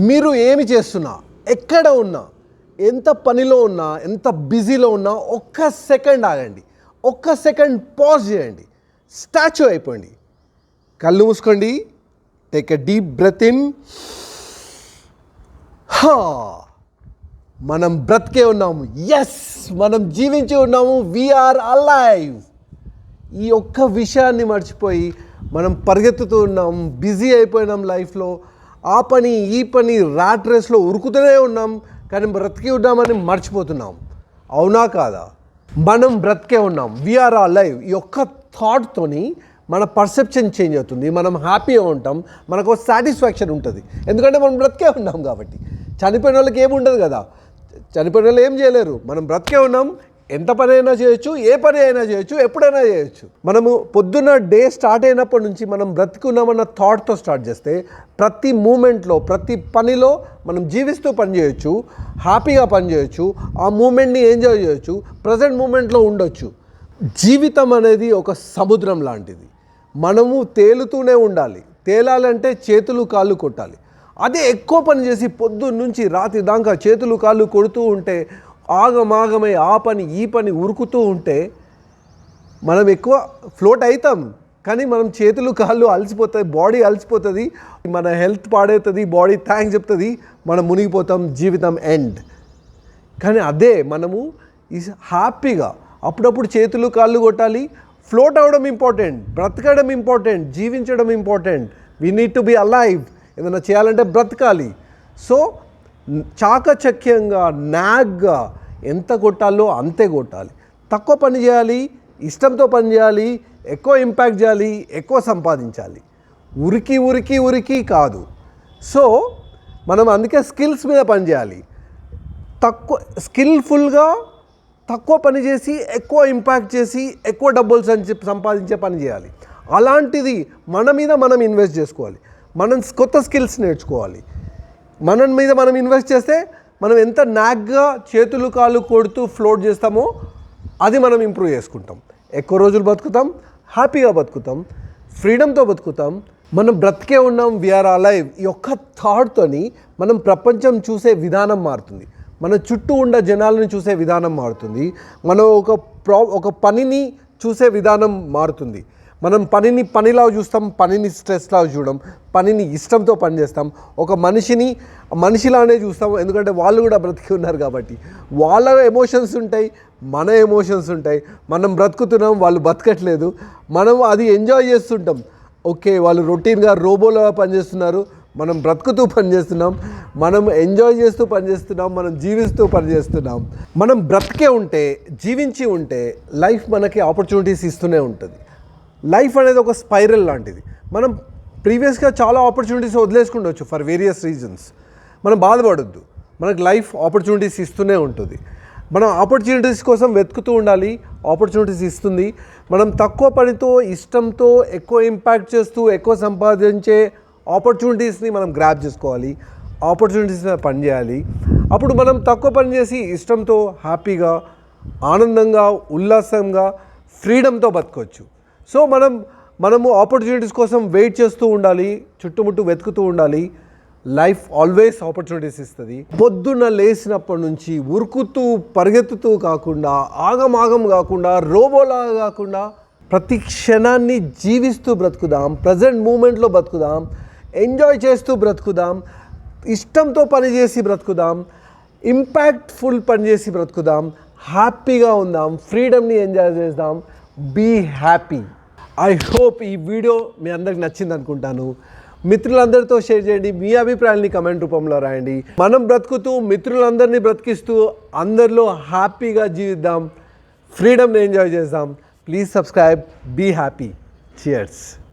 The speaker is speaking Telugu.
మీరు ఏమి చేస్తున్నా, ఎక్కడ ఉన్నా, ఎంత పనిలో ఉన్నా, ఎంత బిజీలో ఉన్నా ఒక్క సెకండ్ ఆగండి, ఒక్క సెకండ్ పాజ్ చేయండి, స్టాచ్యూ అయిపోండి. కళ్ళు మూసుకోండి, take a deep breath in. మనం బ్రతికే ఉన్నాము, ఎస్ మనం జీవించి ఉన్నాము, వీఆర్ అలైవ్. ఈ ఒక్క విషయాన్ని మర్చిపోయి మనం పరిగెత్తుతూ ఉన్నాం, బిజీ అయిపోయినాం లైఫ్లో. ఆ పని ఈ పని ర్యాట్ రేస్లో ఉరుకుతూనే ఉన్నాం, కానీ బ్రతికి ఉన్నామని మర్చిపోతున్నాం. అవునా కాదా? మనం బ్రతికే ఉన్నాం, వీఆర్ అలైవ్. ఈ ఒక్క థాట్తోని మన పర్సెప్షన్ చేంజ్ అవుతుంది, మనం హ్యాపీగా ఉంటాం, మనకు సాటిస్ఫాక్షన్ ఉంటుంది. ఎందుకంటే మనం బ్రతికే ఉన్నాం కాబట్టి. చనిపోయిన వాళ్ళకి ఏమి ఉండదు కదా, చనిపోయిన వాళ్ళు ఏం చేయలేరు. మనం బ్రతికే ఉన్నాం, ఎంత పని అయినా చేయొచ్చు, ఏ పని అయినా చేయొచ్చు, ఎప్పుడైనా చేయొచ్చు. మనము పొద్దున్న డే స్టార్ట్ అయినప్పటి నుంచి మనం బ్రతికున్నామన్న థాట్తో స్టార్ట్ చేస్తే ప్రతి మూమెంట్లో, ప్రతి పనిలో మనం జీవిస్తూ పని చేయొచ్చు, హ్యాపీగా పని చేయొచ్చు, ఆ మూమెంట్ని ఎంజాయ్ చేయొచ్చు, ప్రజెంట్ మూమెంట్లో ఉండొచ్చు. జీవితం అనేది ఒక సముద్రం లాంటిది. మనము తేలుతూనే ఉండాలి. తేలాలంటే చేతులు కాళ్ళు కొట్టాలి. అదే ఎక్కువ పని చేసి పొద్దున్న నుంచి రాత్రి దాకా చేతులు కాళ్ళు కొడుతూ ఉంటే, ఆగమాగమై ఆ పని ఈ పని ఉరుకుతూ ఉంటే మనం ఎక్కువ ఫ్లోట్ అవుతాం, కానీ మనం చేతులు కాళ్ళు అలసిపోతాయి, బాడీ అలసిపోతుంది, మన హెల్త్ పాడవుతుంది, బాడీ థ్యాంక్స్ చెప్తుంది, మనం మునిగిపోతాం, జీవితం ఎండ్. కానీ అదే మనము హ్యాపీగా అప్పుడప్పుడు చేతులు కాళ్ళు కొట్టాలి. ఫ్లోట్ అవ్వడం ఇంపార్టెంట్, బ్రతకడం ఇంపార్టెంట్, జీవించడం important. We need to be alive. ఏదైనా చేయాలంటే బ్రతకాలి. సో చాకచక్యంగా, నాగ్గా ఎంత కొట్టాలో అంతే కొట్టాలి. తక్కువ పని చేయాలి, ఇష్టంతో పని చేయాలి, ఎక్కువ ఇంపాక్ట్ చేయాలి, ఎక్కువ సంపాదించాలి. ఉరికి ఉరికి ఉరికి కాదు. సో మనం అందుకే స్కిల్స్ మీద పని చేయాలి. తక్కువ స్కిల్ఫుల్గా తక్కువ పని చేసి ఎక్కువ ఇంపాక్ట్ చేసి ఎక్కువ డబ్బులు సంపాదించే పని చేయాలి. అలాంటిది మన మీద మనం ఇన్వెస్ట్ చేసుకోవాలి. మనం కొత్త స్కిల్స్ నేర్చుకోవాలి. మన మీద మనం ఇన్వెస్ట్ చేస్తే మనం ఎంత నాగ్గా చేతులు కాళ్ళు కొడుతూ ఫ్లోట్ చేస్తామో అది మనం ఇంప్రూవ్ చేసుకుంటాం. ఎక్కువ రోజులు బతుకుతాం, హ్యాపీగా బతుకుతాం, ఫ్రీడమ్తో బతుకుతాం. మనం బ్రతికే ఉన్నాం, వీఆర్ అలైవ్. ఈ ఒక్క థాట్తోని మనం ప్రపంచం చూసే విధానం మారుతుంది, మన చుట్టూ ఉన్న జనాలను చూసే విధానం మారుతుంది, మనం ఒక పనిని చూసే విధానం మారుతుంది. మనం పనిని పనిలా చూస్తాం, పనిని స్ట్రెస్లా చూడం, పనిని ఇష్టంతో పని చేస్తాం. ఒక మనిషిలానే చూస్తాం, ఎందుకంటే వాళ్ళు కూడా బ్రతికి ఉన్నారు కాబట్టి. వాళ్ళ ఎమోషన్స్ ఉంటాయి, మన ఎమోషన్స్ ఉంటాయి. మనం బ్రతుకుతున్నాం, వాళ్ళు బతకట్లేదు, మనం అది ఎంజాయ్ చేస్తుంటాం. ఓకే, వాళ్ళు రొటీన్గా రోబోలా పనిచేస్తున్నారు, మనం బ్రతుకుతూ పనిచేస్తున్నాం, మనం ఎంజాయ్ చేస్తూ పనిచేస్తున్నాం, మనం జీవిస్తూ పనిచేస్తున్నాం. మనం బ్రతికే ఉంటే, జీవించి ఉంటే లైఫ్ మనకి ఆపర్చునిటీస్ ఇస్తూనే ఉంటుంది. లైఫ్ అనేది ఒక స్పైరల్ లాంటిది. మనం ప్రీవియస్గా చాలా ఆపర్చునిటీస్ వదిలేసుకుండవచ్చు ఫర్ వేరియస్ రీజన్స్. మనం బాధపడొద్దు, మనకు లైఫ్ ఆపర్చునిటీస్ ఇస్తూనే ఉంటుంది. మనం ఆపర్చునిటీస్ కోసం వెతుకుతూ ఉండాలి, ఆపర్చునిటీస్ ఇస్తుంది. మనం తక్కువ పనితో, ఇష్టంతో, ఎక్కువ ఇంపాక్ట్ చేస్తూ, ఎక్కువ సంపాదించే ఆపర్చునిటీస్ని మనం గ్రాబ్ చేసుకోవాలి, ఆపర్చునిటీస్ మీద పని చేయాలి. అప్పుడు మనం తక్కువ పని చేసి ఇష్టంతో, హ్యాపీగా, ఆనందంగా, ఉల్లాసంగా, ఫ్రీడమ్తో బతకొచ్చు. సో మనము ఆపర్చునిటీస్ కోసం వెయిట్ చేస్తూ ఉండాలి, చుట్టుముట్టు వెతుకుతూ ఉండాలి. లైఫ్ ఆల్వేస్ ఆపర్చునిటీస్ ఇస్తుంది. పొద్దున్న లేచినప్పటి నుంచి ఉరుకుతూ పరిగెత్తుతూ కాకుండా, ఆగమాగం కాకుండా, రోబోలా కాకుండా ప్రతి క్షణాన్ని జీవిస్తూ బ్రతుకుదాం, ప్రజెంట్ మూమెంట్లో బతుకుదాం, ఎంజాయ్ చేస్తూ బ్రతుకుదాం, ఇష్టంతో పనిచేసి బ్రతుకుదాం, ఇంపాక్ట్ఫుల్ పనిచేసి బ్రతుకుదాం, హ్యాపీగా ఉందాం, ఫ్రీడమ్ని ఎంజాయ్ చేద్దాం. Be happy. ఐ హోప్ ఈ వీడియో మీ అందరికి నచ్చింది అనుకుంటాను. మిత్రులందరితో షేర్ చేయండి, మీ అభిప్రాయాల్ని కమెంట్ రూపంలో రాయండి. మనం బ్రతుకుతూ మిత్రులందరినీ బ్రతికిస్తూ అందరిలో హ్యాపీగా జీవిద్దాం, ఫ్రీడమ్ని ఎంజాయ్ చేద్దాం. Please subscribe. Be happy. Cheers.